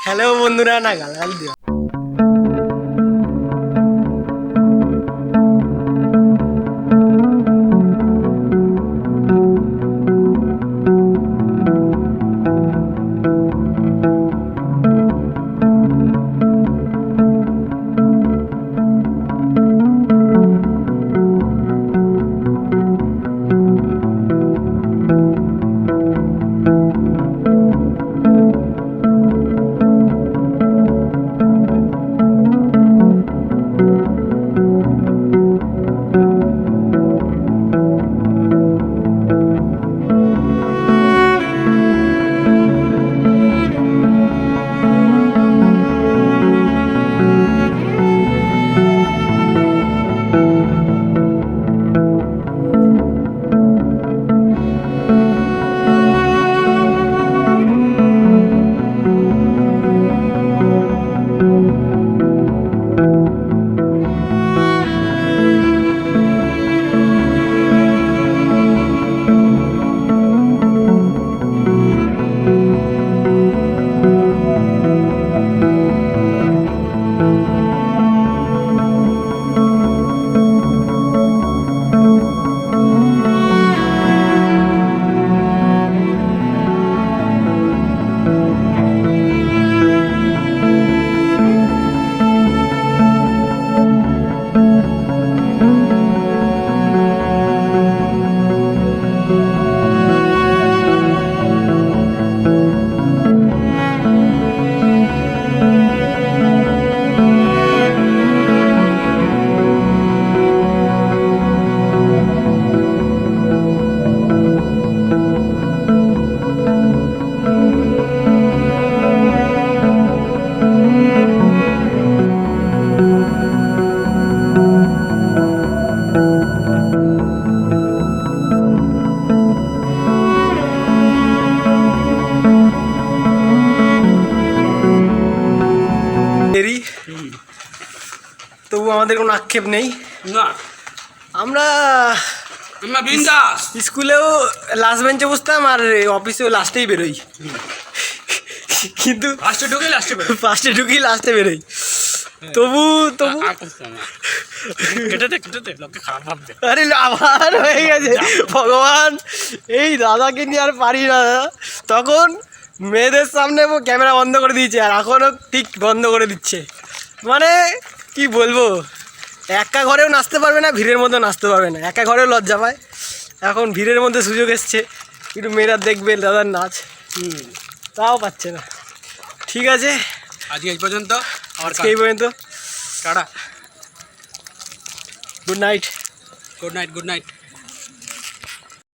Hello বন্ধুরা, না গালাগাল দিও। তবু আমাদের কোনো আক্ষেপ নেই। না, আমরা বিন্দাস। স্কুলেও লাস্ট বেঞ্চে বসতাম আর অফিসেও লাস্টেই বেরোই, কিন্তু ফার্স্টে ঢুকি লাস্টে বেরোই। তবু আরে আবার হয়ে গেছে ভগবান, এই দাদাকে নিয়ে আর পারি না। তখন মেয়েদের সামনে ক্যামেরা বন্ধ করে দিয়েছে আর এখনও ঠিক বন্ধ করে দিচ্ছে। মানে কি বলবো, একা ঘরেও নাচতে পারবে না, ভিড়ের মধ্যেও নাচতে পারবে না। একা ঘরেও লজ্জা পায়, এখন ভিড়ের মধ্যে সুযোগ এসছে একটু মেয়েরা দেখবে দাদার নাচ, তাও পাচ্ছে না। ঠিক আছে, আজকে এই পর্যন্ত, আজকে এই পর্যন্ত। Tata, good night. Good night, good night.